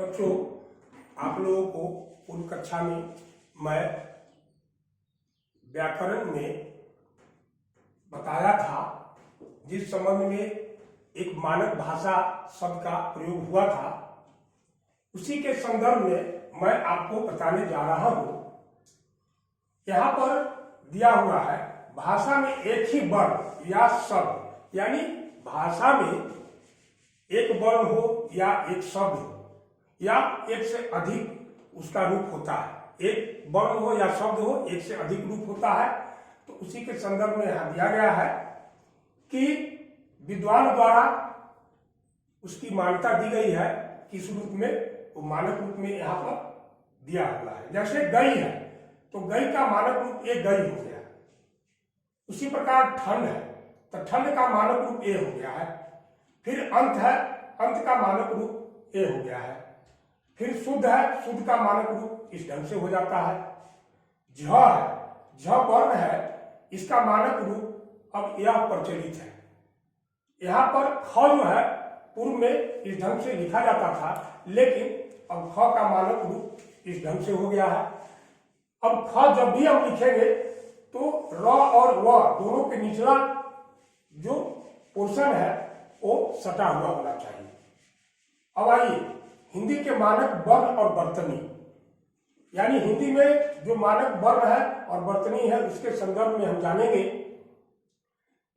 बच्चों, आप लोगों को पूर्व कक्षा में मैं व्याकरण में बताया था, जिस संबंध में एक मानक भाषा शब्द का प्रयोग हुआ था, उसी के संदर्भ में मैं आपको बताने जा रहा हूं। यहाँ पर दिया हुआ है, भाषा में एक ही वर्ण या शब्द, यानी भाषा में एक वर्ण हो या एक शब्द हो या एक से अधिक उसका रूप होता है, एक वर्ण हो या शब्द हो, एक से अधिक रूप होता है। तो उसी के संदर्भ में यहाँ दिया गया है कि विद्वान द्वारा उसकी मान्यता दी गई है, किस रूप में, वो मानक रूप में यहाँ पर दिया हुआ है। जैसे गई है तो गई का मानक रूप एक गई हो गया। उसी प्रकार ठंड है तो ठंड का मानक रूप ए हो गया है। फिर अंत है, अंत का मानक रूप ए हो गया है। फिर शुद्ध है, शुद्ध का मानक रूप इस ढंग से हो जाता है। झ है, झ वर्ण है, इसका मानक रूप अब यह प्रचलित है। यहाँ पर ख जो है पूर्व में इस ढंग से लिखा जाता था, लेकिन अब ख का मानक रूप इस ढंग से हो गया है। अब ख जब भी हम लिखेंगे तो र और व दोनों के निचला जो पोर्शन है वो सटा हुआ होना चाहिए। अब आइए हिंदी के मानक वर्ण और वर्तनी, यानी हिंदी में जो मानक वर्ण है और वर्तनी है, उसके संदर्भ में हम जानेंगे।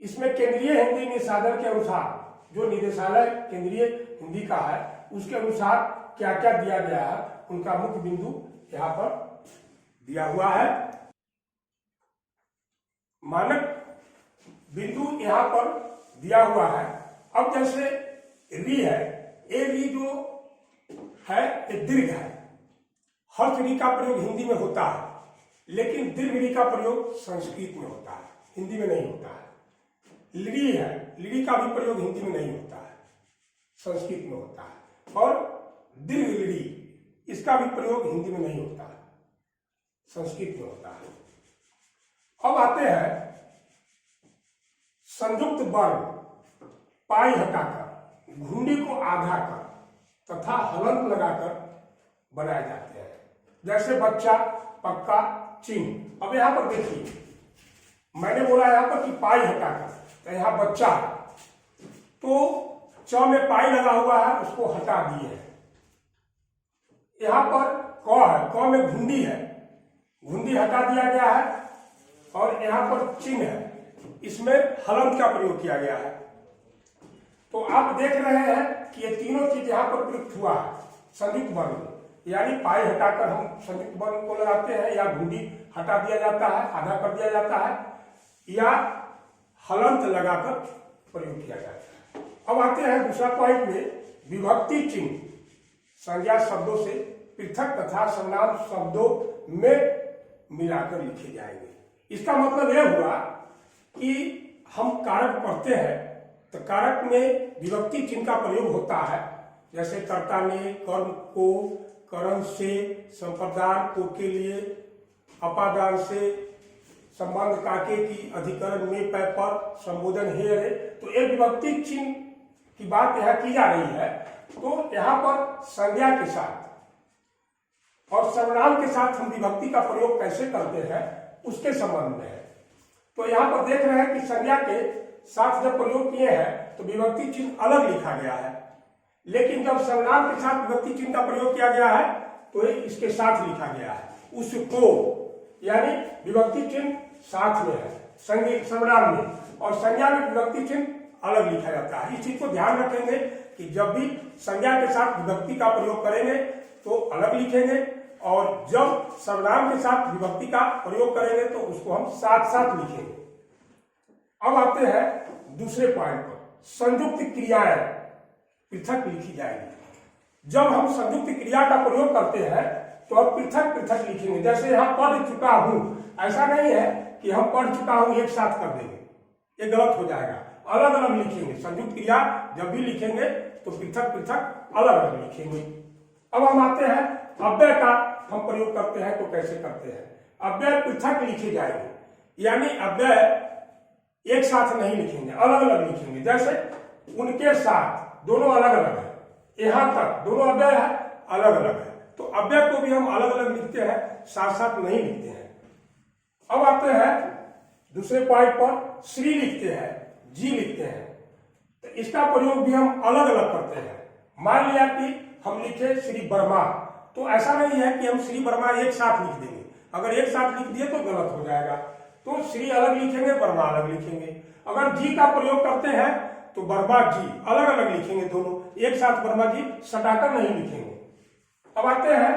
इसमें केंद्रीय हिंदी निदेशालय के अनुसार, जो निदेशालय केंद्रीय हिंदी का है, उसके अनुसार क्या क्या दिया गया है, उनका मुख्य बिंदु यहाँ पर दिया हुआ है। मानक बिंदु यहाँ पर दिया हुआ है। अब जैसे री है, ए री जो है ये दीर्घ है। हर्ष री का प्रयोग हिंदी में होता है, लेकिन दीर्घ री का प्रयोग संस्कृत में होता है, हिंदी में नहीं होता है। ली है, ली का भी प्रयोग हिंदी में नहीं होता है, संस्कृत में होता है। और दीर्घ ली, इसका भी प्रयोग हिंदी में नहीं होता है, संस्कृत में होता है। अब आते हैं संयुक्त वर्ण, पाई हटाकर, घुंडी को आधा कर तथा हलंत लगाकर बनाए जाते हैं। जैसे बच्चा, पक्का, चिन्ह। अब यहां पर देखिए, मैंने बोला यहां पर कि पाई हटाकर, तो यहां बच्चा है तो च में पाई लगा हुआ है, उसको हटा दिए है। यहां पर क है, क में घुंडी है, घुंडी हटा दिया गया है। और यहां पर चिन्ह है, इसमें हलंत का प्रयोग किया गया है। तो आप देख रहे हैं कि ये तीनों चीज यहाँ पर प्रयुक्त हुआ है संयुक्त वर्ण, यानी पाई हटाकर हम संयुक्त वर्ण को लगाते हैं, या घुंडी हटा दिया जाता है, आधा कर दिया जाता है, या हलंत लगाकर प्रयोग किया जाता है। अब आते हैं दूसरा पॉइंट में, विभक्ति चिन्ह संज्ञा शब्दों से पृथक तथा सर्वनाम शब्दों में मिलाकर लिखे जाएंगे। इसका मतलब यह हुआ कि हम कारक पढ़ते हैं तो कारक में विभक्ति चिन्ह का प्रयोग होता है। जैसे कर्ता ने, कर्म को, कर्म से, संप्रदान को के लिए, अपादान से, संबंध काके की, अधिकरण में, पै पर, संबोधन हे रे। तो एक विभक्ति चिन्ह की बात यहाँ की जा रही है। तो यहाँ पर संज्ञा के साथ और सर्वनाम के साथ हम विभक्ति का प्रयोग कैसे करते हैं, उसके संबंध में है। तो यहाँ पर देख रहे हैं कि संज्ञा के साथ जब प्रयोग किए हैं तो विभक्ति चिन्ह अलग लिखा गया है, लेकिन जब सर्वनाम के साथ विभक्ति चिन्ह का प्रयोग किया गया है तो इसके साथ लिखा गया है उसको, यानी विभक्ति चिन्ह साथ में है सर्वनाम में, और संज्ञा में विभक्ति चिन्ह अलग लिखा जाता है। इस चीज को ध्यान रखेंगे कि जब भी संज्ञा के साथ विभक्ति का प्रयोग करेंगे तो अलग लिखेंगे, और जब सर्वनाम के साथ विभक्ति का प्रयोग करेंगे तो उसको हम साथ साथ लिखेंगे। अब आते हैं दूसरे पॉइंट पर, संयुक्त क्रियाएं पृथक लिखी जाएगी। जब हम संयुक्त क्रिया का प्रयोग करते हैं तो अब पृथक पृथक लिखेंगे। जैसे यहाँ पढ़ चुका हूं, ऐसा नहीं है कि हम पढ़ चुका हूं एक साथ कर देंगे, ये गलत हो जाएगा। अलग अलग लिखेंगे। संयुक्त क्रिया जब भी लिखेंगे तो पृथक पृथक अलग अलग लिखेंगे। अब हम आते हैं अव्यय का हम प्रयोग करते हैं तो कैसे करते हैं। अव्यय पृथक लिखे जाएंगे, यानी अव्यय एक साथ नहीं लिखेंगे, अलग अलग लिखेंगे। जैसे उनके साथ, दोनों अलग अलग है, यहां तक दोनों अव्यय है, अलग अलग है, तो अव्यय को भी हम अलग अलग लिखते हैं, साथ साथ नहीं लिखते हैं। अब आते हैं दूसरे पॉइंट पर, श्री लिखते हैं, जी लिखते हैं, तो इसका प्रयोग भी हम अलग अलग करते हैं। मान लिया कि हम लिखे श्री वर्मा, तो ऐसा नहीं है कि हम श्री वर्मा एक साथ लिख देंगे, अगर एक साथ लिख दिए तो गलत हो जाएगा, तो श्री अलग लिखेंगे, वर्मा अलग लिखेंगे। अगर जी का प्रयोग करते हैं तो वर्मा जी अलग अलग लिखेंगे, दोनों एक साथ वर्मा जी सटाकर नहीं लिखेंगे। अब आते हैं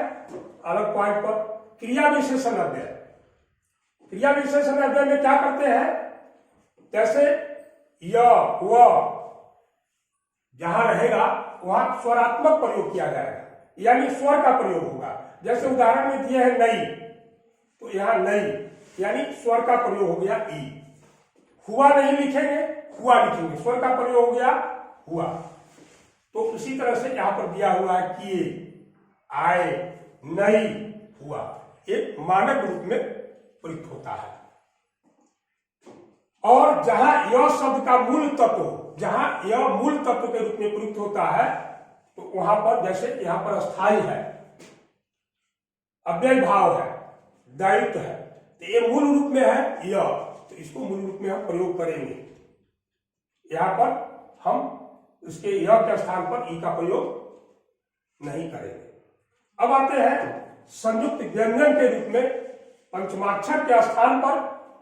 अलग पॉइंट पर, क्रिया विशेषण अव्यय। क्रिया विशेषण अव्यय में क्या करते हैं, जैसे य व जहां रहेगा वहां स्वरात्मक प्रयोग किया जाएगा, यानी स्वर का प्रयोग होगा। जैसे उदाहरण में दिए हैं नई, तो यहां नई यानी स्वर का प्रयोग हो गया ई। हुआ नहीं लिखेंगे, हुआ लिखेंगे, स्वर का प्रयोग हो गया हुआ। तो उसी तरह से यहां पर दिया हुआ है किए, आए, नई, हुआ, एक मानक रूप में प्रयुक्त होता है। और जहां यह शब्द का मूल तत्व, जहां यह मूल तत्व के रूप में प्रयुक्त होता है, तो वहां पर जैसे यहां पर स्थायी है, अव्यय भाव है, दायित्व है, तो ये मूल रूप में है यह, तो इसको मूल रूप में हम प्रयोग करेंगे। यहां पर हम इसके यह के स्थान पर ई का प्रयोग नहीं करेंगे। अब आते हैं संयुक्त व्यंजन के रूप में पंचमाक्षर के स्थान पर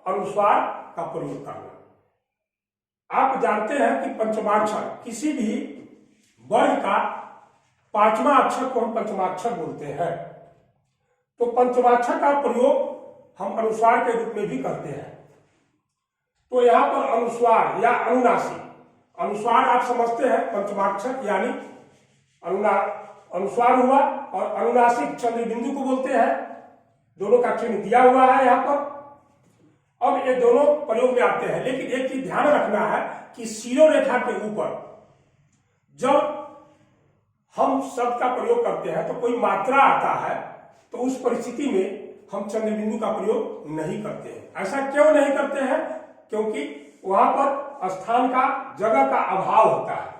अनुस्वार का प्रयोग करना। आप जानते हैं कि पंचमाक्षर किसी भी वर्ग का पांचवा अक्षर को हम पंचमाक्षर बोलते हैं, तो पंचमाक्षर का प्रयोग हम अनुस्वार के रूप में भी करते हैं। तो यहां पर अनुस्वार या अनुनासिक, अनुस्वार आप समझते हैं पंचमाक्षर यानी अनुस्वार हुआ, और अनुनासिक चंद्र बिंदु को बोलते हैं, दोनों का चिन्ह दिया हुआ है यहां पर। अब ये दोनों प्रयोग में आते हैं, लेकिन एक चीज ध्यान रखना है कि शिरो रेखा के ऊपर जब हम शब्द का प्रयोग करते हैं तो कोई मात्रा आता है, तो उस परिस्थिति में हम चंद्र बिंदु का प्रयोग नहीं करते हैं। ऐसा क्यों नहीं करते हैं? क्योंकि वहां पर स्थान का, जगह का अभाव होता है,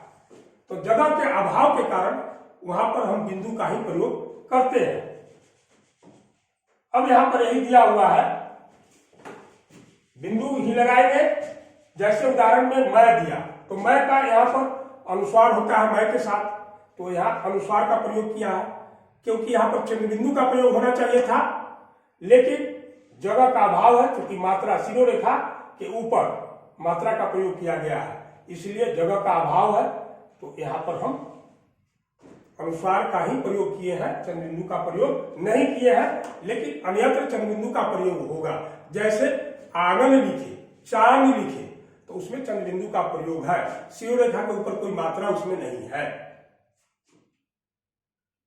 तो जगह के अभाव के कारण वहां पर हम बिंदु का ही प्रयोग करते हैं। अब यहां पर यही दिया हुआ है, बिंदु ही लगाएंगे। जैसे उदाहरण में मैं दिया, तो मैं का यहां पर अनुस्वार होता है मैं के साथ, तो यहां अनुस्वार का प्रयोग किया है, क्योंकि यहां पर चंद्र बिंदु का प्रयोग होना चाहिए था, लेकिन जगह का अभाव है, क्योंकि मात्रा शिरो रेखा के ऊपर मात्रा का प्रयोग किया गया है, इसलिए जगह का अभाव है, तो यहां पर हम अनुस्वार का ही प्रयोग किए हैं, चंद्र बिंदु का प्रयोग नहीं किए हैं। लेकिन अन्यत्र चंद्र बिंदु का प्रयोग होगा, जैसे आंगन लिखे, चांद लिखे, तो उसमें चंद्र बिंदु का प्रयोग है, शिरो रेखा के ऊपर कोई मात्रा उसमें नहीं है।